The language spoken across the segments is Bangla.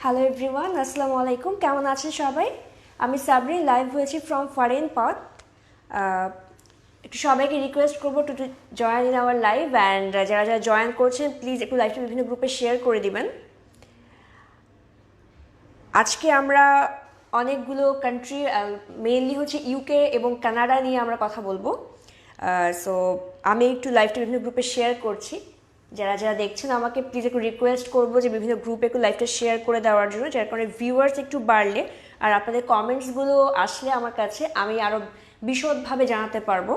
হ্যালো এভরিওয়ান, আসসালামু আলাইকুম। কেমন আছেন সবাই? আমি সাবরিন, লাইভ হয়েছি ফ্রম ফরেন পাথ। একটু সবাইকে রিকোয়েস্ট করবো to join in our live, and যারা যারা জয়েন করছেন প্লিজ একটু লাইভটা বিভিন্ন গ্রুপে শেয়ার করে দিবেন। আজকে আমরা অনেকগুলো কান্ট্রি, মেইনলি হচ্ছে ইউকে এবং কানাডা নিয়ে আমরা কথা বলবো। সো আমি একটু লাইভটা বিভিন্ন গ্রুপে শেয়ার করছি। যারা যারা দেখছেন আমাকে প্লিজ একটু রিকোয়েস্ট করবো যে বিভিন্ন গ্রুপে একটু লাইভটা শেয়ার করে দেওয়ার জন্য, যার কারণে ভিউয়ার্স একটু বাড়লে আর আপনাদের কমেন্টসগুলো আসলে আমার কাছে আমি আরও বিশদভাবে জানাতে পারবো।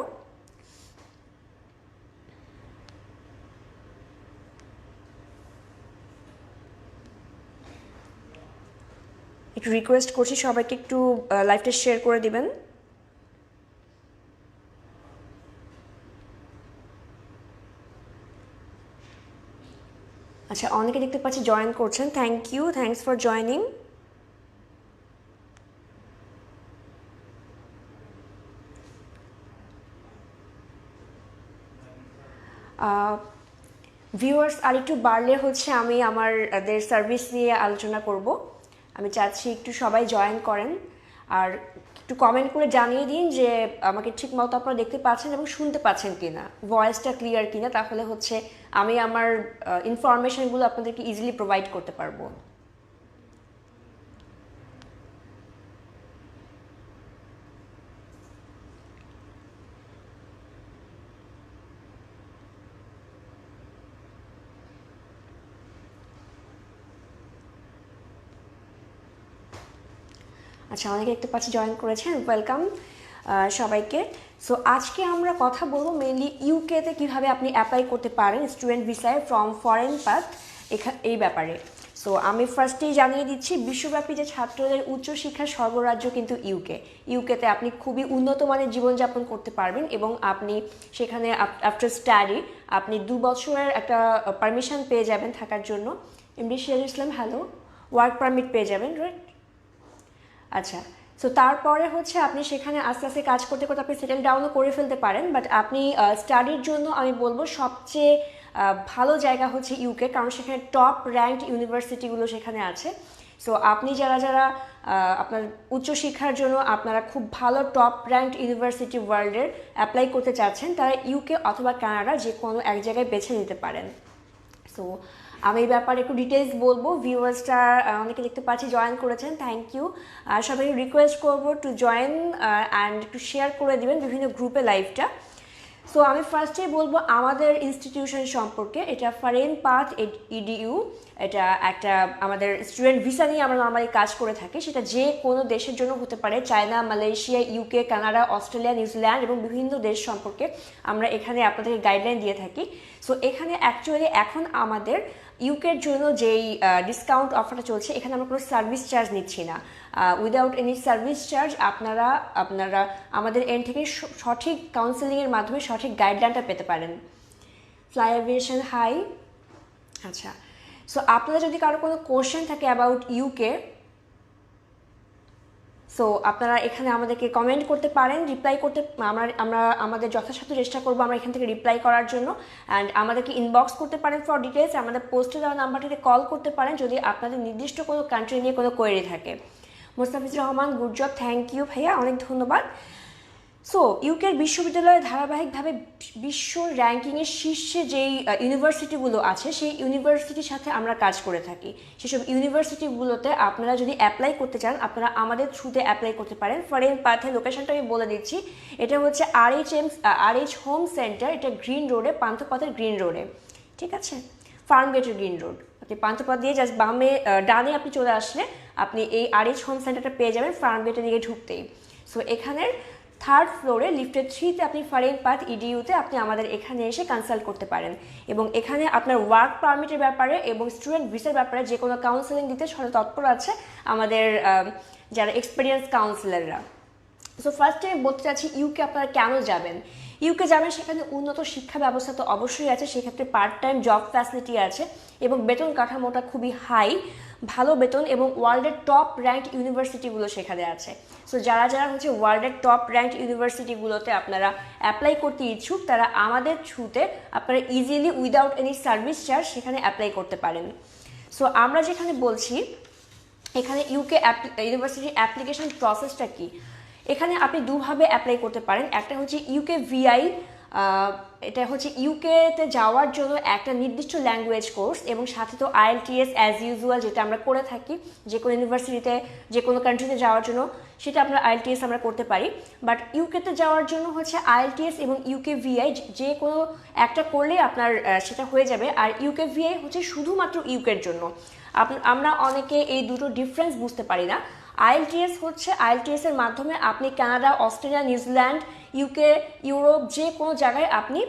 একটু রিকোয়েস্ট করছি সবাইকে একটু লাইভটা শেয়ার করে দিবেন। আচ্ছা, অনেকে দেখতে পাচ্ছি জয়েন করছেন, thank you, thanks for joining. Viewers আর একটু বাড়লে হচ্ছে আমি আমাদের সার্ভিস নিয়ে আলোচনা করব। আমি চাচ্ছি একটু সবাই জয়েন করেন আর একটু কমেন্ট করে জানিয়ে দিন যে আমাকে ঠিক মতো আপনারা দেখতে পাচ্ছেন এবং শুনতে পাচ্ছেন কিনা, ভয়েসটা ক্লিয়ার কিনা, তাহলে হচ্ছে আমি আমার ইনফরমেশনগুলো আপনাদেরকে ইজিলি প্রোভাইড করতে পারবো। আচ্ছা, অনেকে দেখতে পাচ্ছি জয়েন করেছেন, ওয়েলকাম সবাইকে। সো আজকে আমরা কথা বলবো মেনলি ইউকেতে কীভাবে আপনি অ্যাপ্লাই করতে পারেন স্টুডেন্ট ভিসায় ফ্রম ফরেন পাথ এই ব্যাপারে। সো আমি ফার্স্টেই জানিয়ে দিচ্ছি, বিশ্বব্যাপী যে ছাত্রদের উচ্চশিক্ষার সর্বরাজ্য কিন্তু ইউকেতে আপনি খুবই উন্নত মানের জীবনযাপন করতে পারবেন এবং আপনি সেখানে আফটার স্টাডি আপনি 2 বছরের একটা পারমিশন পেয়ে যাবেন থাকার জন্য। MD Sirajul Islam, hello, work permit পেয়ে যাবেন, রাইট? আচ্ছা, সো তারপরে হচ্ছে আপনি সেখানে আস্তে আস্তে কাজ করতে করতে আপনি সেটেল ডাউনও করে ফেলতে পারেন, বাট আপনি স্টাডির জন্য আমি বলবো সবচেয়ে ভালো জায়গা হচ্ছে ইউকে, কারণ সেখানে টপ র্যাঙ্কড ইউনিভার্সিটিগুলো সেখানে আছে। সো আপনি যারা যারা আপনার উচ্চশিক্ষার জন্য আপনারা খুব ভালো টপ র্যাঙ্কড ইউনিভার্সিটি ওয়ার্ল্ডের অ্যাপ্লাই করতে চাচ্ছেন, তারা ইউকে অথবা কানাডা যে কোনো এক জায়গায় বেছে নিতে পারেন। সো আমি এই ব্যাপারে একটু ডিটেলস বলবো। ভিউয়ার্সটা অনেকে দেখতে পাচ্ছি জয়েন করেছেন, থ্যাংক ইউ। আর সবাই রিকোয়েস্ট করবো টু জয়েন অ্যান্ড একটু শেয়ার করে দিবেন বিভিন্ন গ্রুপে লাইভটা। সো আমি ফার্স্টেই বলবো আমাদের ইনস্টিটিউশন সম্পর্কে। এটা ফরেন পাথ ইডিইউ, এটা একটা আমাদের স্টুডেন্ট ভিসা নিয়ে আমরা নর্মালি কাজ করে থাকি। সেটা যে কোনো দেশের জন্য হতে পারে, China, Malaysia, UK, Canada, Australia, New Zealand এবং বিভিন্ন দেশ সম্পর্কে আমরা এখানে আপনাদেরকে গাইডলাইন দিয়ে থাকি। সো এখানে অ্যাকচুয়ালি এখন আমাদের ইউকের জন্য যেই ডিসকাউন্ট অফারটা চলছে, এখানে আমরা কোনো সার্ভিস চার্জ নিচ্ছি না। উইদাউট এনি সার্ভিস চার্জ আপনারা আমাদের এন্ড থেকে সঠিক কাউন্সেলিংয়ের মাধ্যমে সঠিক গাইডলাইনটা পেতে পারেন। Fly aviation, hi. আচ্ছা, সো আপনাদের যদি কারো কোনো কোশ্চেন থাকে অ্যাবাউট ইউকে, সো আপনারা এখানে আমাদেরকে কমেন্ট করতে পারেন, রিপ্লাই করতে আমরা আমাদের যথাসাধ্য চেষ্টা করবো আমরা এখান থেকে রিপ্লাই করার জন্য। অ্যান্ড আমাদেরকে ইনবক্স করতে পারেন ফর ডিটেলস, আমাদের পোস্টে দেওয়া নাম্বারটিতে কল করতে পারেন যদি আপনাদের নির্দিষ্ট কোনো কান্ট্রি নিয়ে কোনো কোয়েরি থাকে। Mostafizur Rahman, good job, thank you ভাইয়া, অনেক ধন্যবাদ। সো ইউকের বিশ্ববিদ্যালয়ে ধারাবাহিকভাবে বিশ্ব র্যাঙ্কিংয়ের শীর্ষে যেই ইউনিভার্সিটিগুলো আছে সেই ইউনিভার্সিটির সাথে আমরা কাজ করে থাকি। সেসব ইউনিভার্সিটিগুলোতে আপনারা যদি অ্যাপ্লাই করতে চান আপনারা আমাদের থ্রুতে অ্যাপ্লাই করতে পারেন। ফরেন পাথের লোকেশনটা আমি বলে দিচ্ছি, এটা হচ্ছে RH হোম সেন্টার, এটা গ্রিন রোডে, পান্থপথের গ্রিন রোডে, ঠিক আছে, ফার্ম গেটের গ্রিন রোড। আপনি পান্থপথ দিয়ে জাস্ট বামে ডানে আপনি চলে আসলে আপনি এই RH হোম সেন্টারটা পেয়ে যাবেন ফার্ম গেটের দিকে ঢুকতেই। সো এখানের 3rd ফ্লোরে লিফটের 3তে আপনি ফরেন পাথ ইডিইউতে আপনি আমাদের এখানে এসে কনসাল্ট করতে পারেন এবং এখানে আপনার ওয়ার্ক পারমিটের ব্যাপারে এবং স্টুডেন্ট ভিসার ব্যাপারে যে কোনো কাউন্সেলিং দিতে সদা তৎপর আছে আমাদের যারা এক্সপিরিয়েন্স কাউন্সিলাররা। সো ফার্স্টে আমি বলতে চাচ্ছি ইউকে আপনারা কেন যাবেন। ইউকে যাবেন, সেখানে উন্নত শিক্ষা ব্যবস্থা তো অবশ্যই আছে, সেক্ষেত্রে পার্ট টাইম জব ফ্যাসিলিটি আছে এবং বেতন কাঠামোটা খুবই হাই, ভালো বেতন এবং ওয়ার্ল্ডের টপ র্যাঙ্ক ইউনিভার্সিটিগুলো সেখানে আছে। সো যারা যারা হচ্ছে ওয়ার্ল্ডের টপ র্যাঙ্ক ইউনিভার্সিটিগুলোতে আপনারা অ্যাপ্লাই করতে ইচ্ছুক, তারা আমাদের থ্রুতে আপনারা easily without any service charge সেখানে অ্যাপ্লাই করতে পারেন। সো আমরা যেখানে বলছি এখানে ইউকে ইউনিভার্সিটির অ্যাপ্লিকেশন প্রসেসটা কি, এখানে আপনি দুভাবে অ্যাপ্লাই করতে পারেন। একটা হচ্ছে ইউকে ভিআই, এটা হচ্ছে ইউকেতে যাওয়ার জন্য একটা নির্দিষ্ট ল্যাঙ্গুয়েজ কোর্স, এবং সাথে তো আইএলটিএস অ্যাজ ইউজুয়াল যেটা আমরা করে থাকি যে কোনো ইউনিভার্সিটিতে যে কোনো কান্ট্রিতে যাওয়ার জন্য, সেটা আমরা আইএলটিএস আমরা করতে পারি। বাট ইউকেতে যাওয়ার জন্য হচ্ছে আইএলটিএস এবং ইউকে ভিআই যে কোনো একটা করলেই আপনার সেটা হয়ে যাবে। আর ইউকে ভিআই হচ্ছে শুধুমাত্র ইউকের জন্য। আমরা অনেকে এই দুটো ডিফারেন্স বুঝতে পারি না। আইএলটিএস হচ্ছে আইএলটিএস এর মাধ্যমে আপনি Canada, Australia, New Zealand, UK, Europe যে কোনো জায়গায় আপনি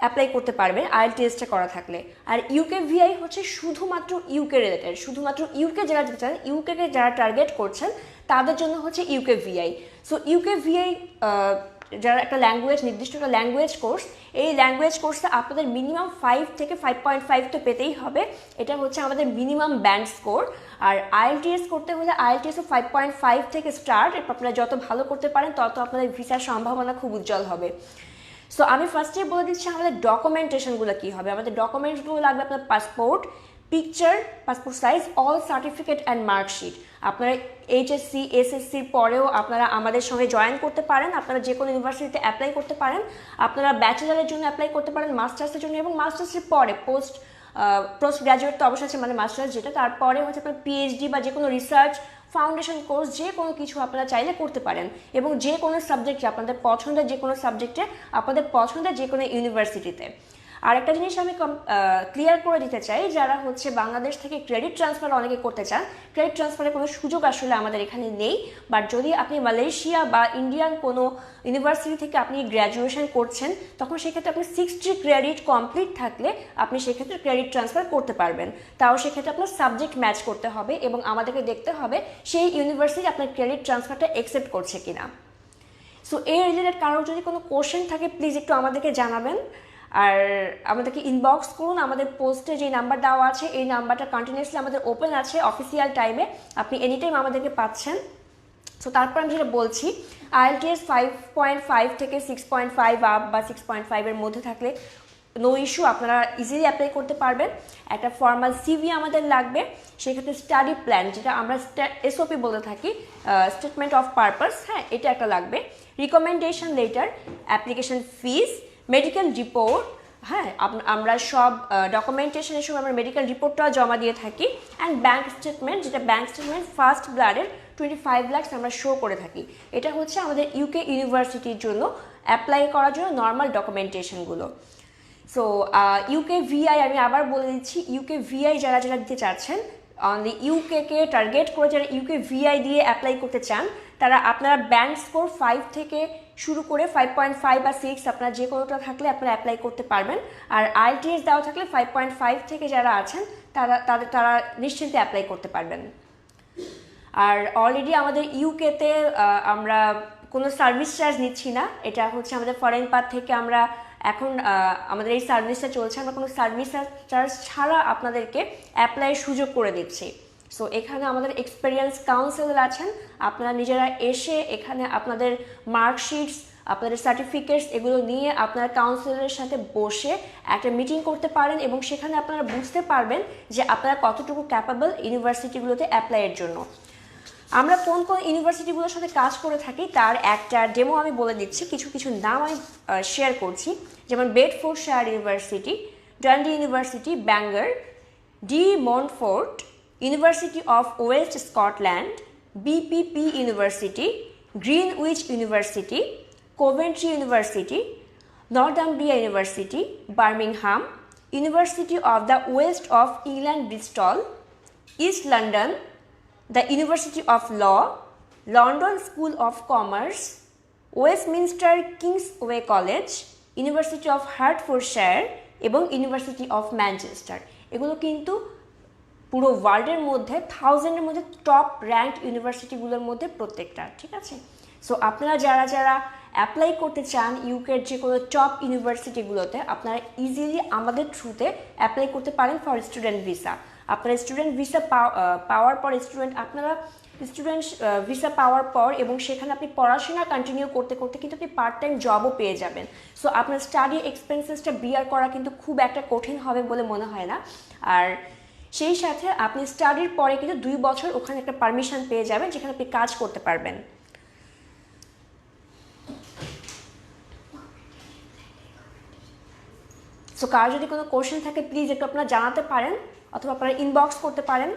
অ্যাপ্লাই করতে পারবেন আইএলটিএসটা করা থাকলে। আর ইউকে ভিআই হচ্ছে শুধুমাত্র ইউকে রিলেটেড, শুধুমাত্র ইউকে যারা যেতে চান, ইউকেকে যারা টার্গেট করছেন তাদের জন্য হচ্ছে UK VI. So UK VI যারা একটা ল্যাঙ্গুয়েজ, নির্দিষ্ট একটা ল্যাঙ্গুয়েজ কোর্স, এই ল্যাঙ্গুয়েজ কোর্সে আপনাদের মিনিমাম 5 থেকে 5.5 তো পেতেই হবে, এটা হচ্ছে আমাদের মিনিমাম ব্যান্ড স্কোর। আর আইএলটিএস করতে হলে আইএলটিএসও 5.5 থেকে স্টার্ট, এরপর আপনারা যত ভালো করতে পারেন তত আপনাদের ভিসার সম্ভাবনা খুব উজ্জ্বল হবে। সো আমি ফার্স্টে বলে দিচ্ছি আমাদের ডকুমেন্টেশনগুলো কী হবে। আমাদের ডকুমেন্টসগুলো লাগবে আপনার passport, picture, passport size, all certificate and marksheet. আপনারা এইচএসসি, এসএসসির পরেও আপনারা আমাদের সঙ্গে জয়েন করতে পারেন, আপনারা যে কোনো ইউনিভার্সিটিতে অ্যাপ্লাই করতে পারেন। আপনারা ব্যাচেলারের জন্য অ্যাপ্লাই করতে পারেন, মাস্টার্সের জন্য, এবং মাস্টার্সের পরে পোস্ট গ্র্যাজুয়েট তো অবশ্যই আছে, মানে মাস্টার্স যেটা, তারপরে হচ্ছে আপনার পিএইচডি বা যে কোনো রিসার্চ ফাউন্ডেশন কোর্স যে কোনো কিছু আপনারা চাইলে করতে পারেন, এবং যে কোনো সাবজেক্টে আপনাদের পছন্দের যে কোনো সাবজেক্টে আপনাদের পছন্দের যে কোনো ইউনিভার্সিটিতে। আরেকটা জিনিস আমি ক্লিয়ার করে দিতে চাই, যারা হচ্ছে বাংলাদেশ থেকে ক্রেডিট ট্রান্সফার অনেকে করতে চান, ক্রেডিট ট্রান্সফারের কোনো সুযোগ আসলে আমাদের এখানে নেই। বাট যদি আপনি মালয়েশিয়া বা ইন্ডিয়ান কোনো ইউনিভার্সিটি থেকে আপনি গ্র্যাজুয়েশন করছেন, তখন সেক্ষেত্রে আপনি 60 ক্রেডিট কমপ্লিট থাকলে আপনি সেক্ষেত্রে ক্রেডিট ট্রান্সফার করতে পারবেন। তাও সেক্ষেত্রে আপনার সাবজেক্ট ম্যাচ করতে হবে, এবং আমাদেরকে দেখতে হবে সেই ইউনিভার্সিটি আপনার ক্রেডিট ট্রান্সফারটা অ্যাকসেপ্ট করছে কিনা। সো এই রিলেটেড কারোর যদি কোনো কোশ্চেন থাকে প্লিজ একটু আমাদেরকে জানাবেন, আর আমাদেরকে ইনবক্স করুন। আমাদের পোস্টে যে নাম্বার দেওয়া আছে এই নাম্বারটা কন্টিনিউসলি আমাদের ওপেন আছে অফিসিয়াল টাইমে, আপনি এনি টাইম আমাদেরকে পাচ্ছেন। সো তারপর আমি যেটা বলছি, আইএলটিএস 5.5 থেকে 6.5 আপ বা 6.5 এর মধ্যে থাকলে নো ইস্যু, আপনারা ইজিলি অ্যাপ্লাই করতে পারবেন। একটা ফর্মাল সিভি আমাদের লাগবে, সেক্ষেত্রে স্টাডি প্ল্যান, যেটা আমরা এসওপি বলে থাকি, স্টেটমেন্ট অফ পারপাস, হ্যাঁ এটা একটা লাগবে, recommendation letter, application fees, medical report, হ্যাঁ আমরা সব ডকুমেন্টেশনের সময় আমরা মেডিকেল রিপোর্টটাও জমা দিয়ে থাকি, অ্যান্ড ব্যাঙ্ক স্টেটমেন্ট, যেটা ব্যাঙ্ক স্টেটমেন্ট ফার্স্ট ব্লাডের 25 লাখস আমরা শো করে থাকি। এটা হচ্ছে আমাদের ইউকে ইউনিভার্সিটির জন্য অ্যাপ্লাই করার জন্য নর্মাল ডকুমেন্টেশনগুলো। সো ইউকে ভিআই আমি আবার বলে দিচ্ছি, ইউকে ভিআই যারা যারা দিতে চাচ্ছেন, অনলি ইউকে টার্গেট করে যারা ইউকে ভিআই দিয়ে অ্যাপ্লাই করতে চান, তারা আপনারা ব্যান্ড স্কোর 5 থেকে শুরু করে 5.5 বা 6 আপনারা যে কোনোটা থাকলে আপনারা অ্যাপ্লাই করতে পারবেন। আর আইএলটিএস দেওয়া থাকলে 5.5 থেকে যারা আছেন তারা নিশ্চিন্তে অ্যাপ্লাই করতে পারবেন। আর অলরেডি আমাদের ইউকেতে আমরা কোনো সার্ভিস চার্জ নিচ্ছি না, এটা হচ্ছে আমাদের ফরেন পাথ থেকে আমরা এখন আমাদের এই সার্ভিসটা চলছে, আমরা কোনো সার্ভিস চার্জ ছাড়া আপনাদেরকে অ্যাপ্লাইয়ের সুযোগ করে দিচ্ছি। সো এখানে আমাদের এক্সপেরিয়েন্স কাউন্সিলর আছেন, আপনারা নিজেরা এসে এখানে আপনাদের মার্কশিটস, আপনাদের সার্টিফিকেটস এগুলো নিয়ে আপনারা কাউন্সিলরের সাথে বসে একটা মিটিং করতে পারেন, এবং সেখানে আপনারা বুঝতে পারবেন যে আপনারা কতটুকু ক্যাপাবল ইউনিভার্সিটিগুলোতে অ্যাপ্লাইয়ের জন্য। আমরা কোন কোন ইউনিভার্সিটিগুলোর সাথে কাজ করে থাকি তার একটা ডেমো আমি বলে দিচ্ছি, কিছু কিছু নাম আমি শেয়ার করছি, যেমন Bedfordshire University, Dundee University, Bangor, De Montfort, University of West Scotland, BPP University, Greenwich University, Coventry University, Northumbria University, Birmingham, University of the West of England Bristol, East London, the University of Law, London School of Commerce, Westminster Kingsway College, University of Hertfordshire এবং ইউনিভার্সিটি অফ ম্যানচেস্টার। এগুলো কিন্তু পুরো ওয়ার্ল্ডের মধ্যে 1000-এর মধ্যে টপ র্যাঙ্কড ইউনিভার্সিটিগুলোর মধ্যে প্রত্যেকটা, ঠিক আছে। সো আপনারা যারা যারা অ্যাপ্লাই করতে চান ইউকের যে কোনো টপ ইউনিভার্সিটিগুলোতে, আপনারা ইজিলি আমাদের থ্রুতে অ্যাপ্লাই করতে পারেন ফর স্টুডেন্ট ভিসা। আপনারা স্টুডেন্ট ভিসা পাওয়ার পর স্টুডেন্ট ভিসা পাওয়ার পর এবং সেখানে আপনি পড়াশোনা কন্টিনিউ করতে করতে কিন্তু আপনি পার্ট টাইম জবও পেয়ে যাবেন। সো আপনার স্টাডি এক্সপেন্সেসটা বিয়ার করা কিন্তু খুব একটা কঠিন হবে বলে মনে হয় না। আর সেই সাথে আপনি স্টাডির পরে কিন্তু 2 বছর ওখানে একটা পারমিশন পেয়ে যাবেন যেখানে আপনি কাজ করতে পারবেন। সো কার যদি কোনো কোশ্চেন থাকে প্লিজ একটু আপনারা জানাতে পারেন অথবা আপনারা ইনবক্স করতে পারেন।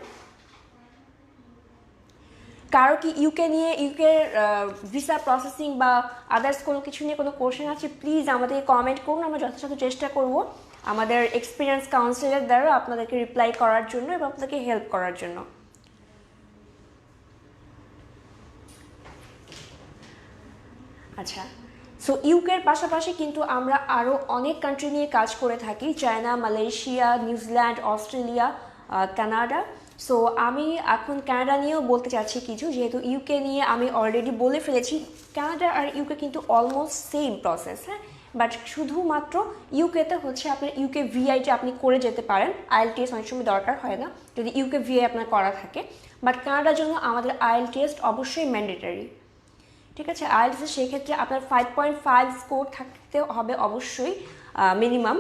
কারো কি ইউকে নিয়ে ইউকে ভিসা প্রসেসিং বা আদার্স কোনো কিছু নিয়ে কোনো কোশ্চেন আছে প্লিজ আমাদেরকে কমেন্ট করুন, আমরা যথাযথ চেষ্টা করব আমাদের এক্সপিরিয়েন্স কাউন্সিলের দ্বারা আপনাদেরকে রিপ্লাই করার জন্য এবং আপনাদেরকে হেল্প করার জন্য। আচ্ছা, সো ইউকের পাশাপাশি কিন্তু আমরা আরও অনেক কান্ট্রি নিয়ে কাজ করে থাকি, China, Malaysia, New Zealand, Australia, Canada. So আমি এখন কানাডা নিয়েও বলতে চাচ্ছি কিছু, যেহেতু ইউকে নিয়ে আমি অলরেডি বলে ফেলেছি। কানাডা আর ইউকে কিন্তু অলমোস্ট সেম প্রসেস, হ্যাঁ, বাট শুধুমাত্র ইউকেতে হচ্ছে আপনার ইউকে ভিআইটা আপনি করে যেতে পারেন, আইএলটিএস অনেক সময় দরকার হয় না যদি ইউকে ভিআই আপনার করা থাকে। বাট কানাডার জন্য আমাদের আইএলটিএস অবশ্যই ম্যান্ডেটরি, ঠিক আছে। আইএলটিএস সেক্ষেত্রে আপনার 5.5 স্কোর থাকতে হবে অবশ্যই মিনিমাম।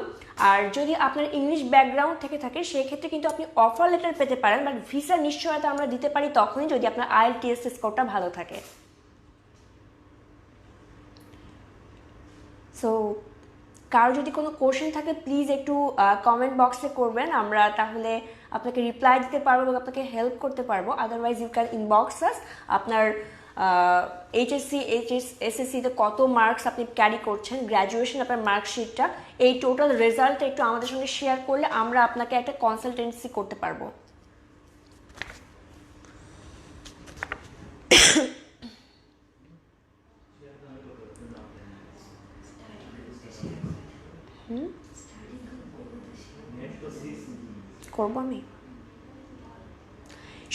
আর যদি আপনার ইংলিশ ব্যাকগ্রাউন্ড থেকে থাকে সেক্ষেত্রে কিন্তু আপনি অফার লেটার পেতে পারেন, বাট ভিসার নিশ্চয়তা আমরা দিতে পারি তখনই যদি আপনার আইএলটিএস স্কোরটা ভালো থাকে। সো কারো যদি কোনো কোশ্চেন থাকে প্লিজ একটু কমেন্ট বক্সে করবেন, আমরা তাহলে আপনাকে রিপ্লাই দিতে পারবো এবং আপনাকে হেল্প করতে পারবো। Otherwise you can inbox us আপনার এইচএসসি এসএসসিতে কত মার্কস আপনি ক্যারি করছেন, গ্র্যাজুয়েশন আপনার মার্কশিটটা, এই টোটাল রেজাল্টটা একটু আমাদের সঙ্গে শেয়ার করলে আমরা আপনাকে একটা কনসালটেন্সি করতে পারবো। করবো আমি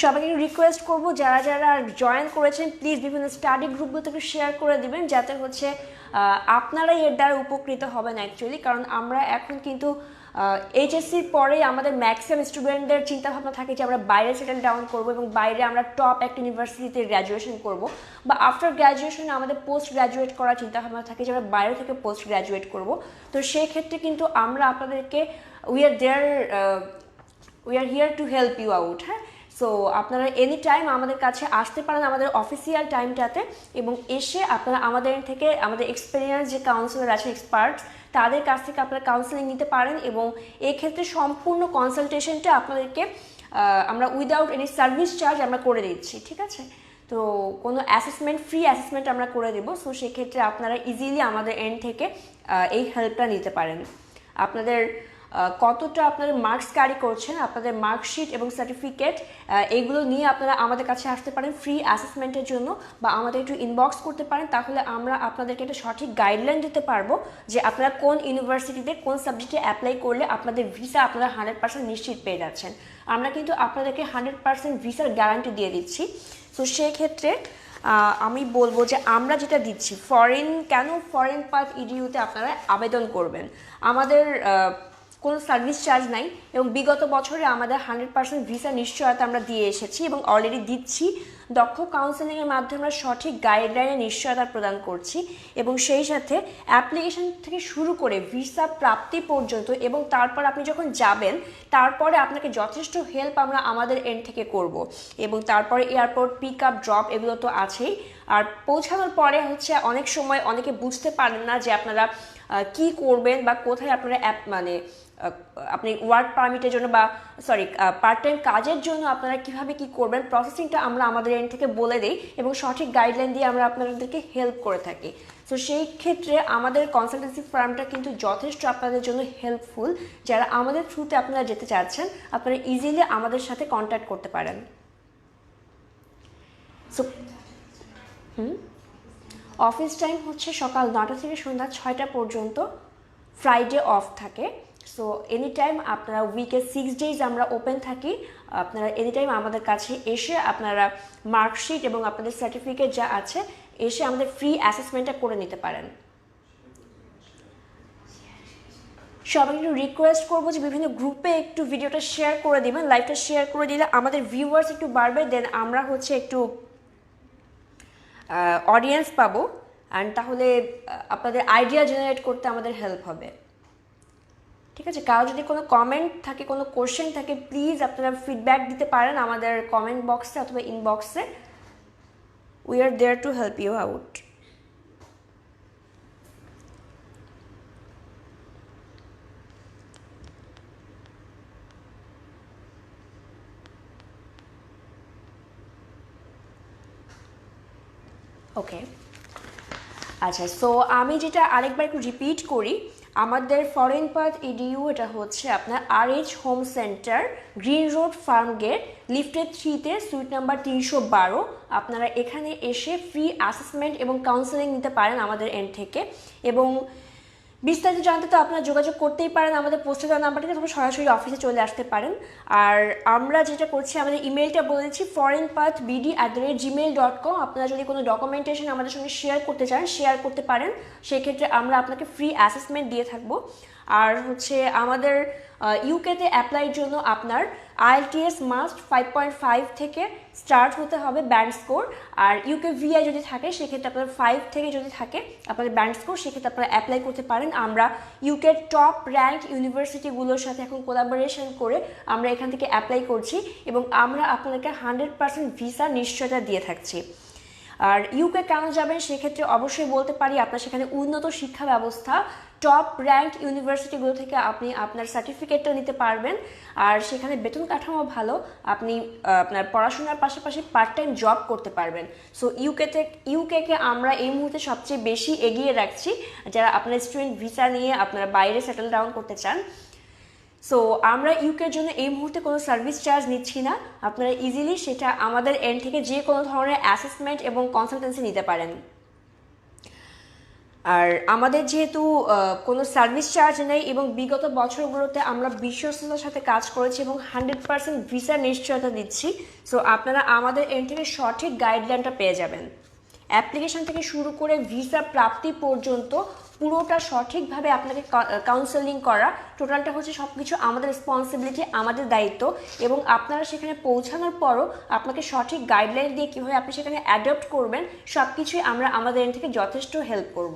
সবাইকে রিকোয়েস্ট করবো যারা যারা জয়েন করেছেন প্লিজ বিভিন্ন স্টাডি গ্রুপগুলোতে একটু শেয়ার করে দিবেন, যাতে হচ্ছে আপনারাই এর দ্বারা উপকৃত হবেন অ্যাকচুয়ালি। কারণ আমরা এখন কিন্তু এইচএসসির পরেই আমাদের ম্যাক্সিমাম স্টুডেন্টদের চিন্তাভাবনা থাকে যে আমরা বাইরে সেটেল ডাউন করবো এবং বাইরে আমরা টপ একটা ইউনিভার্সিটিতে গ্র্যাজুয়েশন করব, বা আফটার গ্র্যাজুয়েশনে আমাদের পোস্ট গ্র্যাজুয়েট করার চিন্তাভাবনা থাকে যে আমরা বাইরে থেকে পোস্ট গ্র্যাজুয়েট করব। তো সেক্ষেত্রে কিন্তু আমরা আপনাদেরকে we are here to help you out, হ্যাঁ। সো আপনারা এনি টাইম আমাদের কাছে আসতে পারেন আমাদের অফিসিয়াল টাইমটাতে, এবং এসে আপনারা আমাদের থেকে আমাদের এক্সপিরিয়েন্স যে কাউন্সিলর আছে, এক্সপার্টস, তাদের কাছ থেকে আপনারা কাউন্সেলিং নিতে পারেন। এবং এক্ষেত্রে সম্পূর্ণ কনসালটেশনটা আপনাদেরকে আমরা উইদাউট এনি সার্ভিস চার্জ আমরা করে দিচ্ছি, ঠিক আছে। তো কোনো অ্যাসেসমেন্ট, ফ্রি অ্যাসেসমেন্ট আমরা করে দেবো। সো সেক্ষেত্রে আপনারা ইজিলি আমাদের এন্ড থেকে এই হেল্পটা নিতে পারেন। আপনাদের কতটা আপনাদের মার্কস ক্যারি করছেন, আপনাদের মার্কশিট এবং সার্টিফিকেট, এগুলো নিয়ে আপনারা আমাদের কাছে আসতে পারেন ফ্রি অ্যাসেসমেন্টের জন্য, বা আমাদের একটু ইনবক্স করতে পারেন। তাহলে আমরা আপনাদেরকে একটা সঠিক গাইডলাইন দিতে পারবো যে আপনারা কোন ইউনিভার্সিটিতে কোন সাবজেক্টে অ্যাপ্লাই করলে আপনাদের ভিসা আপনারা 100% নিশ্চিত পেয়ে যাচ্ছেন। আমরা কিন্তু আপনাদেরকে 100% ভিসার গ্যারান্টি দিয়ে দিচ্ছি। তো সেক্ষেত্রে আমি বলবো যে আমরা যেটা দিচ্ছি কেন ফরেন পাথ ইডিউতে আপনারা আবেদন করবেন, আমাদের কোনো সার্ভিস চার্জ নাই এবং বিগত বছরে আমাদের 100% ভিসা নিশ্চয়তা আমরা দিয়ে এসেছি এবং অলরেডি দিচ্ছি। দক্ষ কাউন্সেলিংয়ের মাধ্যমে আমরা সঠিক গাইডলাইনে নিশ্চয়তা প্রদান করছি, এবং সেই সাথে অ্যাপ্লিকেশন থেকে শুরু করে ভিসা প্রাপ্তি পর্যন্ত, এবং তারপর আপনি যখন যাবেন তারপরে আপনাকে যথেষ্ট হেল্প আমরা আমাদের এন্ড থেকে করব। এবং তারপরে এয়ারপোর্ট পিক আপ ড্রপ এগুলো তো আছেই। আর পৌঁছানোর পরে হচ্ছে অনেক সময় অনেকে বুঝতে পারেন না যে আপনারা কি করবেন বা কোথায় আপনারা আপনি ওয়ার্ক পারমিটের জন্য বা পার্ট টাইম কাজের জন্য আপনারা কিভাবে কি করবেন, প্রসেসিংটা আমরা আমাদের এন্ড থেকে বলে দিই এবং সঠিক গাইডলাইন দিয়ে আমরা আপনাদেরকে হেল্প করে থাকি। তো সেই ক্ষেত্রে আমাদের কনসালটেন্সি ফার্মটা কিন্তু যথেষ্ট আপনাদের জন্য হেল্পফুল। যারা আমাদের থ্রুতে আপনারা যেতে চাচ্ছেন আপনারা ইজিলি আমাদের সাথে কন্ট্যাক্ট করতে পারেন। সো অফিস টাইম হচ্ছে সকাল 9টা থেকে সন্ধ্যা 6টা পর্যন্ত, ফ্রাইডে অফ থাকে। সো এনি টাইম আপনারা উইকে 6 ডেজ আমরা ওপেন থাকি। আপনারা এনি টাইম আমাদের কাছে এসে আপনারা মার্কশিট এবং আপনাদের সার্টিফিকেট যা আছে এসে আমাদের ফ্রি অ্যাসেসমেন্টটা করে নিতে পারেন। সবাই একটু রিকোয়েস্ট করবো যে বিভিন্ন গ্রুপে একটু ভিডিওটা শেয়ার করে দিবেন, লাইভটা শেয়ার করে দিলে আমাদের ভিউয়ার্স একটু বাড়বে, দেন আমরা হচ্ছে একটু অডিয়েন্স পাবো, অ্যান্ড তাহলে আপনাদের আইডিয়া জেনারেট করতে আমাদের হেল্প হবে। ঠিক আছে, কারো যদি কোনো কমেন্ট থাকে, কোনো কোশ্চেন থাকে, প্লিজ আপনারা ফিডব্যাক দিতে পারেন আমাদের কমেন্ট বক্সে অথবা ইনবক্সে। We are there to help you out. Okay, আচ্ছা, সো আমি যেটা আরেকবার একটু রিপিট করি, আমাদের ফরেন পাথ ইডিইউ এটা হচ্ছে আপনার RH Home Centre, Green Road, Farm Gate, lifted 3-তে, সুইট নাম্বার 312। আপনারা এখানে এসে ফ্রি অ্যাসেসমেন্ট এবং কাউন্সেলিং নিতে পারেন আমাদের এন্ড থেকে। এবং বিস্তারিত জানতে তো আপনারা যোগাযোগ করতেই পারেন আমাদের পোস্টে দেওয়া নাম্বারটিতে, অথবা সরাসরি অফিসে চলে আসতে পারেন। আর আমরা যেটা করছি, আমাদের ইমেলটা বলেছি foreignpathbd@gmail.com। আপনারা যদি কোনো ডকুমেন্টেশন আমাদের সঙ্গে শেয়ার করতে চান, শেয়ার করতে পারেন, সেক্ষেত্রে আমরা আপনাকে ফ্রি অ্যাসেসমেন্ট দিয়ে থাকবো। আর হচ্ছে আমাদের ইউকেতে অ্যাপ্লাইয়ের জন্য আপনার IELTS মাস্ট 5.5 থেকে স্টার্ট হতে হবে ব্যান্ড স্কোর। আর ইউকে ভিআই যদি থাকে সেক্ষেত্রে আপনার 5 থেকে যদি থাকে আপনাদের ব্যান্ড স্কোর, সেক্ষেত্রে আপনারা অ্যাপ্লাই করতে পারেন। আমরা ইউকের টপ র্যাঙ্ক ইউনিভার্সিটিগুলোর সাথে এখন কোলাবোরেশন করে আমরা এখান থেকে অ্যাপ্লাই করছি, এবং আমরা আপনাদেরকে 100% ভিসা নিশ্চয়তা দিয়ে থাকছি। আর ইউকে কেন যাবেন সেক্ষেত্রে অবশ্যই বলতে পারি, আপনার সেখানে উন্নত শিক্ষা ব্যবস্থা, টপ র্যাঙ্ক ইউনিভার্সিটিগুলো থেকে আপনি আপনার সার্টিফিকেটটা নিতে পারবেন। আর সেখানে বেতন কাঠামো ভালো, আপনি আপনার পড়াশোনার পাশাপাশি পার্ট টাইম জব করতে পারবেন। সো ইউকেকে আমরা এই মুহূর্তে সবচেয়ে বেশি এগিয়ে রাখছি যারা আপনার স্টুডেন্ট ভিসা নিয়ে আপনারা বাইরে সেটেল ডাউন করতে চান। সো আমরা ইউকের জন্য এই মুহূর্তে কোনো সার্ভিস চার্জ নিচ্ছি না, আপনারা ইজিলি সেটা আমাদের এন্ড থেকে যে কোনো ধরনের অ্যাসেসমেন্ট এবং কনসালটেন্সি নিতে পারেন। আর আমাদের যেহেতু কোনো সার্ভিস চার্জ নেই এবং বিগত বছরগুলোতে আমরা বিশ্বস্ততার সাথে কাজ করেছি এবং 100% ভিসা নিশ্চয়তা দিচ্ছি, সো আপনারা আমাদের এন্ড থেকে সঠিক গাইডলাইনটা পেয়ে যাবেন। অ্যাপ্লিকেশন থেকে শুরু করে ভিসা প্রাপ্তি পর্যন্ত পুরোটা সঠিকভাবে আপনাকে কাউন্সেলিং করা, টোটালটা হচ্ছে সব কিছু আমাদের রেসপন্সিবিলিটি, আমাদের দায়িত্ব। এবং আপনারা সেখানে পৌঁছানোর পরও আপনাকে সঠিক গাইডলাইন দিয়ে কীভাবে আপনি সেখানে অ্যাডপ্ট করবেন, সব কিছুই আমরা আমাদের এন্ড থেকে যথেষ্ট হেল্প করব।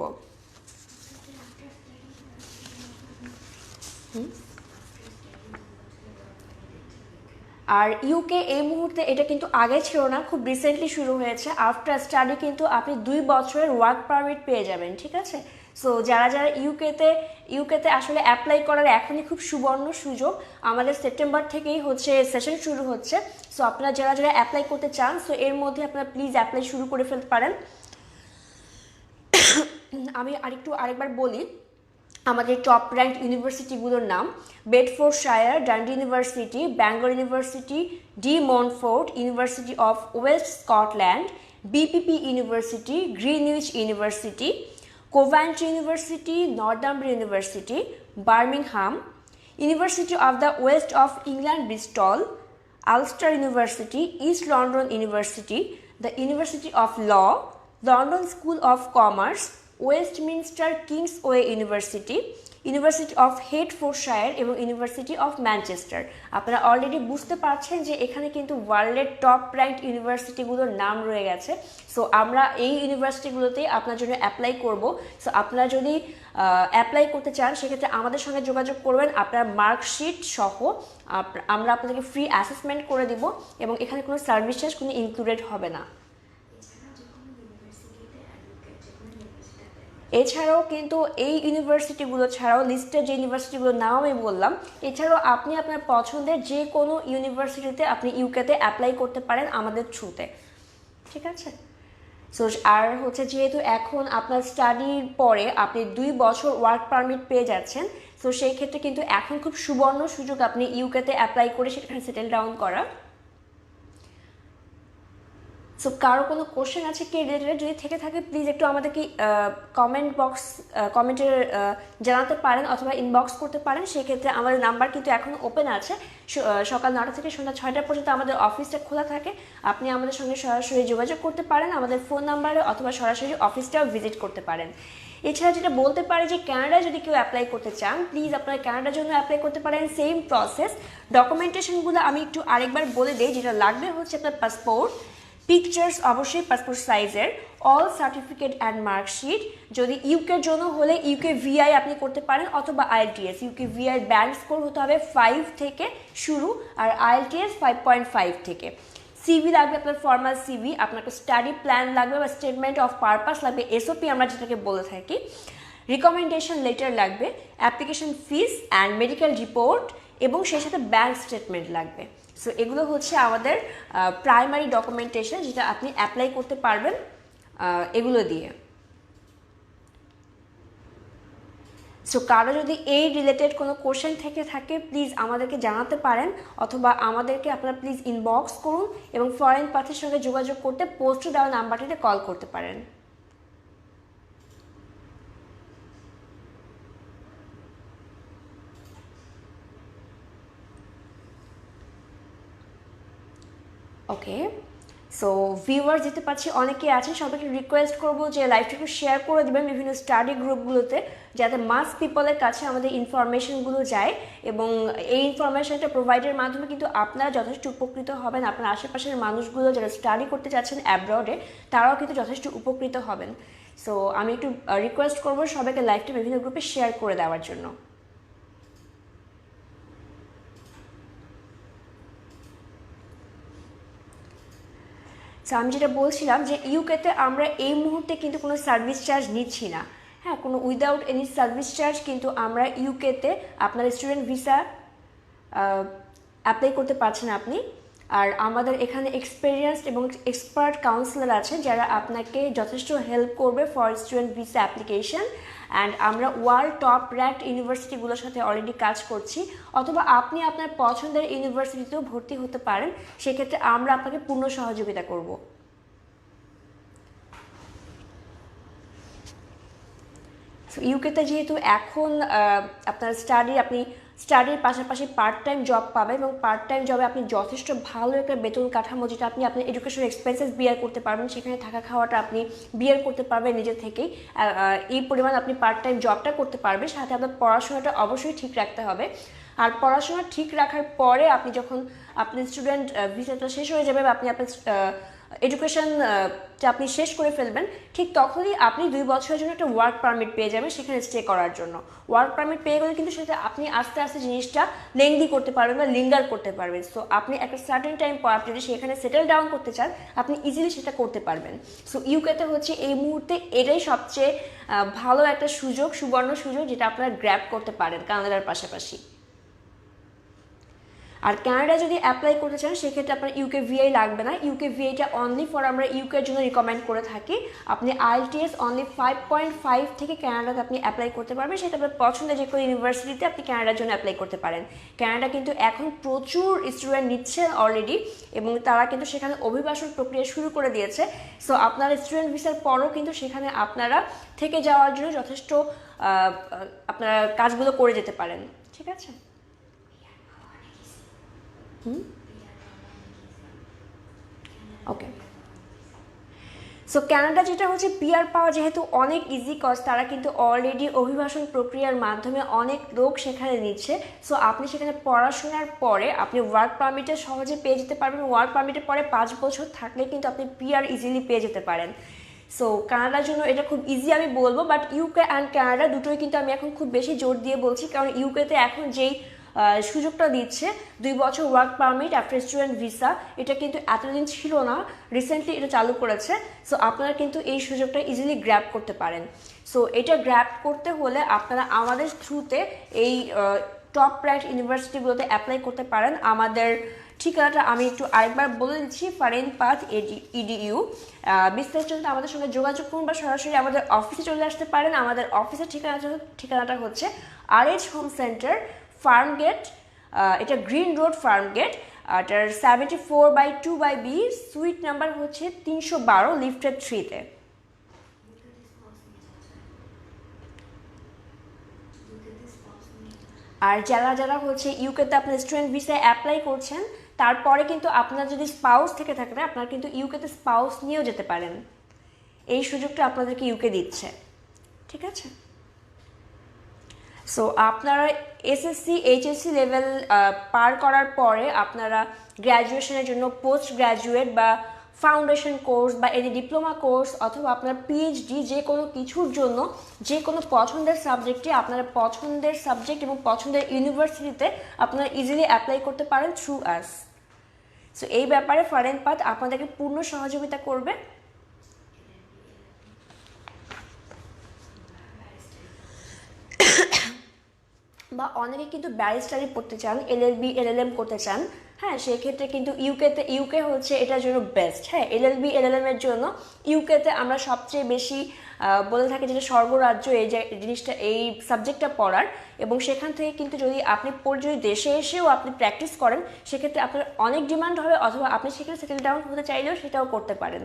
আর ইউকে এই মুহূর্তে, এটা কিন্তু আগে ছিল না, খুব রিসেন্টলি শুরু হয়েছে, আফটার স্টাডি কিন্তু আপনি 2 বছরের ওয়ার্ক পারমিট পেয়ে যাবেন। ঠিক আছে, সো যারা যারা ইউকেতে আসলে অ্যাপ্লাই করার এখনই খুব সুবর্ণ সুযোগ, আমাদের সেপ্টেম্বর থেকেই হচ্ছে সেশন শুরু হচ্ছে। সো আপনারা যারা যারা অ্যাপ্লাই করতে চান, সো এর মধ্যে আপনারা প্লিজ অ্যাপ্লাই শুরু করে ফেলতে পারেন। আমি আরেকবার বলি আমাদের টপ র্যাঙ্ক ইউনিভার্সিটিগুলোর নাম: Bedfordshire, Dundee University, Bangor University, De Montfort, University of West Scotland, BPP University, Greenwich University, Coventry University, Northumbria University, Birmingham, University of the West of England Bristol, Ulster University, East London University, the University of Law, London School of Commerce, Westminster Kingsway University, University of Hertfordshire এবং ইউনিভার্সিটি অফ ম্যানচেস্টার। আপনারা অলরেডি বুঝতে পারছেন যে এখানে কিন্তু ওয়ার্ল্ডের টপ র্যাঙ্ক ইউনিভার্সিটিগুলোর নাম রয়ে গেছে। সো আমরা এই ইউনিভার্সিটিগুলোতেই আপনার জন্য অ্যাপ্লাই করব। সো আপনারা যদি অ্যাপ্লাই করতে চান সেক্ষেত্রে আমাদের সঙ্গে যোগাযোগ করবেন, আপনার মার্কশিট সহ আমরা আপনাদেরকে ফ্রি অ্যাসেসমেন্ট করে দিব, এবং এখানে কোনো সার্ভিস চার্জ কোনো ইনক্লুডেড হবে না। এছাড়াও কিন্তু এই ইউনিভার্সিটিগুলো ছাড়াও, লিস্টের যে ইউনিভার্সিটিগুলোর নাম আমি বললাম, এছাড়াও আপনি আপনার পছন্দের যে কোনো ইউনিভার্সিটিতে আপনি ইউকেতে অ্যাপ্লাই করতে পারেন আমাদের থ্রুতে। ঠিক আছে, সো আর হচ্ছে যেহেতু এখন আপনার স্টাডির পরে আপনি 2 বছর ওয়ার্ক পারমিট পেয়ে যাচ্ছেন, সো সেই ক্ষেত্রে কিন্তু এখন খুব সুবর্ণ সুযোগ আপনি ইউকেতে অ্যাপ্লাই করে সেখানে সেটেল ডাউন করা। সো কারো কোনো কোশ্চেন আছে কি রিলেটেড, যদি থেকে থাকে প্লিজ একটু আমাদেরকে কমেন্টে জানাতে পারেন অথবা ইনবক্স করতে পারেন। সেক্ষেত্রে আমাদের নাম্বার কিন্তু এখন ওপেন আছে, সকাল 9টা থেকে সন্ধ্যা 6টা পর্যন্ত আমাদের অফিসটা খোলা থাকে। আপনি আমাদের সঙ্গে সরাসরি যোগাযোগ করতে পারেন আমাদের ফোন নাম্বারে, অথবা সরাসরি অফিসটাও ভিজিট করতে পারেন। এছাড়া যেটা বলতে পারি যে ক্যানাডায় যদি কেউ অ্যাপ্লাই করতে চান, প্লিজ আপনারা ক্যানাডার জন্য অ্যাপ্লাই করতে পারেন। সেম প্রসেস, ডকুমেন্টেশনগুলো আমি একটু আরেকবার বলে দিই। যেটা লাগবে হচ্ছে আপনার পাসপোর্ট, পিকচার্স অবশ্যই পাসপোর্ট সাইজের, অল সার্টিফিকেট অ্যান্ড মার্কশিট। যদি ইউকের জন্য হলে ইউকে ভিআই আপনি করতে পারেন অথবা IELTS. UK VI band score হতে হবে 5 থেকে শুরু, আর আইএলটিএস 5.5 থেকে। সিভি লাগবে আপনার, ফর্মাল সিভি, আপনার স্টাডি প্ল্যান লাগবে বা স্টেটমেন্ট অফ পারপাস লাগবে, এসওপি আমরা যেটাকে বলে থাকি। রিকমেন্ডেশন লেটার লাগবে, application fees and medical report, এবং সেই সাথে ব্যাংক স্টেটমেন্ট লাগবে। সো এগুলো হচ্ছে আমাদের প্রাইমারি ডকুমেন্টেশন, যেটা আপনি অ্যাপ্লাই করতে পারবেন এগুলো দিয়ে। সো কারো যদি এই রিলেটেড কোনো কোশ্চেন থেকে থাকে প্লিজ আমাদেরকে জানাতে পারেন, অথবা আমাদেরকে আপনারা প্লিজ ইনবক্স করুন, এবং ফরেন পাথের সঙ্গে যোগাযোগ করতে পোস্টে দেওয়া নাম্বারটিতে কল করতে পারেন। ওকে, সো ভিউয়ার যেতে পারছি অনেকে আছেন, সবাইকে রিকোয়েস্ট করবো যে লাইভটা একটু শেয়ার করে দেবেন বিভিন্ন স্টাডি গ্রুপগুলোতে, যাতে মাস পিপলের কাছে আমাদের ইনফরমেশনগুলো যায়, এবং এই ইনফরমেশনটা প্রোভাইডের মাধ্যমে কিন্তু আপনারা যথেষ্ট উপকৃত হবেন। আপনার আশেপাশের মানুষগুলো যারা স্টাডি করতে চাচ্ছেন অ্যাব্রডে, তারাও কিন্তু যথেষ্ট উপকৃত হবেন। সো আমি একটু রিকোয়েস্ট করবো সবাইকে লাইভটা বিভিন্ন গ্রুপে শেয়ার করে দেওয়ার জন্য। আমি যেটা বলছিলাম যে ইউকেতে আমরা এই মুহূর্তে কিন্তু কোনো সার্ভিস চার্জ নিচ্ছি না। হ্যাঁ, কোনো উইদাউট এনি সার্ভিস চার্জ কিন্তু আমরা ইউকেতে আপনার স্টুডেন্ট ভিসা অ্যাপ্লাই করতে পারছেন আপনি। আর আমাদের এখানে এক্সপেরিয়েন্সড এবং এক্সপার্ট কাউন্সিলর আছে যারা আপনাকে যথেষ্ট হেল্প করবে for student visa application. And আমরা ওয়ার্ল্ড টপ র্যাঙ্কড ইউনিভার্সিটিগুলোর সাথে অলরেডি কাজ করছি, অথবা আপনি আপনার পছন্দের ইউনিভার্সিটিতেও ভর্তি হতে পারেন, সেক্ষেত্রে আমরা আপনাকে পূর্ণ সহযোগিতা করব। ইউকেতে যেহেতু এখন আপনার আপনি স্টাডির পাশাপাশি পার্ট টাইম জব পাবেন, এবং পার্ট টাইম জবে আপনি যথেষ্ট ভালো একটা বেতন কাঠামো, যেটা আপনি আপনার এডুকেশন এক্সপেন্সেস বিয়ার করতে পারবেন, সেখানে থাকা খাওয়াটা আপনি বিয়ার করতে পারবেন নিজে থেকেই। এই পরিমাণ আপনি পার্ট টাইম জবটা করতে পারবেন, সাথে আপনার পড়াশোনাটা অবশ্যই ঠিক রাখতে হবে। আর পড়াশোনা ঠিক রাখার পরে আপনি যখন আপনার স্টুডেন্ট ভিসাটা শেষ হয়ে যাবে, বা আপনি আপনার এডুকেশনটা আপনি শেষ করে ফেলবেন, ঠিক তখনই আপনি 2 বছরের জন্য একটা ওয়ার্ক পারমিট পেয়ে যাবেন সেখানে স্টে করার জন্য। ওয়ার্ক পারমিট পেয়ে গেলে কিন্তু সেটা আপনি আস্তে আস্তে জিনিসটা লেংদি করতে পারবেন বা লিঙ্গার করতে পারবেন। সো আপনি একটা সার্টেন টাইম পর আপনি যদি সেখানে সেটেল ডাউন করতে চান, আপনি ইজিলি সেটা করতে পারবেন। সো ইউকেতে হচ্ছে এই মুহূর্তে এটাই সবচেয়ে ভালো একটা সুযোগ, সুবর্ণ সুযোগ, যেটা আপনারা গ্র্যাব করতে পারেন কানাডার পাশাপাশি। আর কানাডা যদি অ্যাপ্লাই করতে চান সেক্ষেত্রে আপনার ইউকে ভিআই লাগবে না। ইউকে ভিআইটা অনলি ফর আমরা ইউকের জন্য রিকমেন্ড করে থাকি। আপনি আইএলটিএস অনলি 5.5 থেকে কানাডাতে আপনি অ্যাপ্লাই করতে পারবেন, সেটা আপনার পছন্দের যে কোনো ইউনিভার্সিটিতে আপনি কানাডার জন্য অ্যাপ্লাই করতে পারেন। কানাডা কিন্তু এখন প্রচুর স্টুডেন্ট নিচ্ছেন অলরেডি, এবং তারা কিন্তু সেখানে অভিবাসন প্রক্রিয়া শুরু করে দিয়েছে। সো আপনার স্টুডেন্ট ভিসার পরও কিন্তু সেখানে আপনারা থেকে যাওয়ার জন্য যথেষ্ট আপনারা কাজগুলো করে যেতে পারেন। ঠিক আছে? ওকে, সো কানাডা যেটা হচ্ছে পিআর পাওয়া যেহেতু অনেক ইজি, কজ তারা কিন্তু অলরেডি অভিবাসন প্রক্রিয়ার মাধ্যমে অনেক লোক সেখানে নিচ্ছে। সো আপনি সেখানে পড়াশোনার পরে আপনি ওয়ার্ক পারমিটে সহজে পেয়ে যেতে পারবেন। ওয়ার্ক পারমিটের পরে 5 বছর থাকলে কিন্তু আপনি পিআর ইজিলি পেয়ে যেতে পারেন। সো কানাডার জন্য এটা খুব ইজি আমি বলবো, বাট ইউকে অ্যান্ড কানাডা দুটোই কিন্তু আমি এখন খুব বেশি জোর দিয়ে বলছি, কারণ ইউকেতে এখন যেই সুযোগটা দিচ্ছে 2 বছর work permit after student visa, এটা কিন্তু এতদিন ছিল না, রিসেন্টলি এটা চালু করেছে। সো আপনারা কিন্তু এই সুযোগটা ইজিলি গ্র্যাব করতে পারেন। সো এটা গ্র্যাব করতে হলে আপনারা আমাদের থ্রুতে এই টপ র্যাঙ্ক ইউনিভার্সিটিগুলোতে অ্যাপ্লাই করতে পারেন। আমাদের ঠিকানাটা আমি একটু আরেকবার বলে দিচ্ছি, ফরেন পাথ EDU। বিস্তারিত জন্য আমাদের সঙ্গে যোগাযোগ করুন বা সরাসরি আমাদের অফিসে চলে আসতে পারেন। আমাদের অফিসের ঠিকানাটা হচ্ছে RH হোম সেন্টার, ফার্মগেট, এটা গ্রিন রোড ফার্মগেট, এটার 74/2/B, সুইট নাম্বার হচ্ছে 312, লিফটেড 3-তে। আর যারা যারা হচ্ছে ইউকেতে আপনার স্টুডেন্ট ভিসায় অ্যাপ্লাই করছেন, তারপরে কিন্তু আপনার যদি স্পাউস থেকে থাকে, আপনারা কিন্তু ইউকেতে স্পাউস নিয়েও যেতে পারেন। এই সুযোগটা আপনাদেরকে ইউকে দিচ্ছে। ঠিক আছে? সো আপনারা SSC HSC লেভেল পার করার পরে আপনারা গ্র্যাজুয়েশনের জন্য পোস্ট গ্র্যাজুয়েট বা ফাউন্ডেশন কোর্স বা এনি ডিপ্লোমা কোর্স অথবা আপনার পিএইচডি যে কোনো কিছুর জন্য যে কোনো পছন্দের সাবজেক্টে আপনারা পছন্দের সাবজেক্ট এবং পছন্দের ইউনিভার্সিটিতে আপনারা ইজিলি অ্যাপ্লাই করতে পারেন থ্রু আস। সো এই ব্যাপারে ফরেন পাথ আপনাদেরকে পূর্ণ সহযোগিতা করবে। বা অনেকে কিন্তু ব্যারিস্টারি পড়তে চান, এলএলবি এলএলএম করতে চান, হ্যাঁ সেক্ষেত্রে কিন্তু ইউকে হচ্ছে এটার জন্য বেস্ট। হ্যাঁ এলএলবি এলএলএম এর জন্য ইউকেতে আমরা সবচেয়ে বেশি বলে থাকি যেটা স্বর্গরাজ্য এই যে জিনিসটা, এই সাবজেক্টটা পড়ার। এবং সেখান থেকে কিন্তু যদি আপনি যদি দেশে এসেও আপনি প্র্যাকটিস করেন সেক্ষেত্রে আপনার অনেক ডিমান্ড হবে, অথবা আপনি সেখানে সেটেল ডাউন হতে চাইলেও সেটাও করতে পারেন।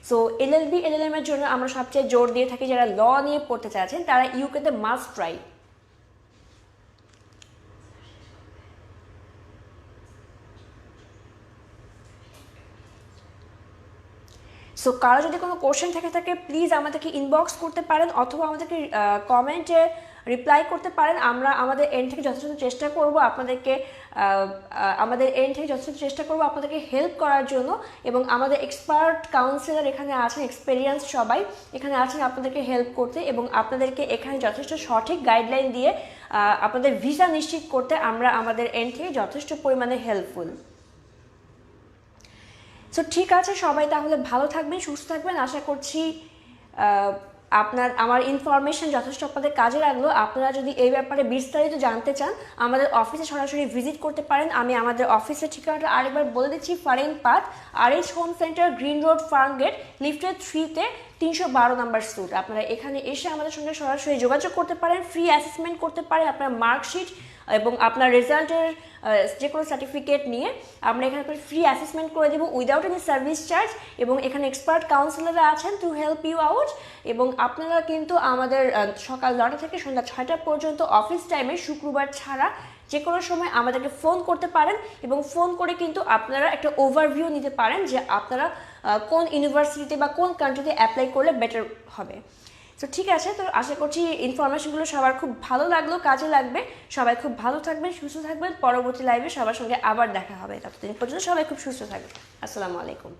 সো এলএলবি এলএলএম এর জন্য আমরা সবচেয়ে জোর দিয়ে থাকি যারা ল নিয়ে পড়তে চাচ্ছেন তারা ইউকেতে মাস্ট ট্রাই। সো কারো যদি কোনো কোশ্চেন থাকে প্লিজ আমাদেরকে ইনবক্স করতে পারেন অথবা আমাদেরকে কমেন্টে রিপ্লাই করতে পারেন। আমরা আমাদের এন্ড থেকে যথেষ্ট চেষ্টা করব আপনাদেরকে হেল্প করার জন্য। এবং আমাদের এক্সপার্ট কাউন্সিলর এখানে আছেন, এক্সপেরিয়েন্স সবাই এখানে আছেন আপনাদেরকে হেল্প করতে এবং আপনাদেরকে এখানে যথেষ্ট সঠিক গাইডলাইন দিয়ে আপনাদের ভিসা নিশ্চিত করতে আমরা আমাদের এন্ড থেকে যথেষ্ট পরিমাণে হেল্পফুল। সো ঠিক আছে, সবাই তাহলে ভালো থাকবেন, সুস্থ থাকবেন। আশা করছি আমার ইনফরমেশন যথেষ্ট আপনাদের কাজে লাগলো। আপনারা যদি এই ব্যাপারে বিস্তারিত জানতে চান আমাদের অফিসে সরাসরি ভিজিট করতে পারেন। আমি আমাদের অফিসের ঠিকানাটা আরেকবার বলে দিচ্ছি, foreign path, RH Home Centre, Green Road, Farm Gate, lifted 3-তে 312 নাম্বার স্যুট। আপনারা এখানে এসে আমাদের সঙ্গে সরাসরি যোগাযোগ করতে পারেন, ফ্রি অ্যাসেসমেন্ট করতে পারেন আপনার মার্কশিট এবং আপনার রেজাল্টের যে কোনো সার্টিফিকেট নিয়ে আমরা এখানে ফ্রি অ্যাসেসমেন্ট করে দেবো উইদাউট এনি সার্ভিস চার্জ। এবং এখানে এক্সপার্ট কাউন্সিলররা আছেন টু হেল্প ইউ আউট। এবং আপনারা কিন্তু আমাদের সকাল 9টা থেকে সন্ধ্যা 6টা পর্যন্ত অফিস টাইমে শুক্রবার ছাড়া যে কোনো সময় আমাদেরকে ফোন করতে পারেন এবং ফোন করে কিন্তু আপনারা একটা ওভারভিউ নিতে পারেন যে আপনারা কোন ইউনিভার্সিটিতে বা কোন কান্ট্রিতে অ্যাপ্লাই করলে বেটার হবে। তো ঠিক আছে, তো আশা করছি ইনফরমেশনগুলো সবার খুব ভালো লাগলো, কাজে লাগবে। সবাই খুব ভালো থাকবেন, সুস্থ থাকবেন। পরবর্তী লাইভে সবার সঙ্গে আবার দেখা হবে। ততদিন পর্যন্ত সবাই খুব সুস্থ থাকবেন। আসসালামু আলাইকুম।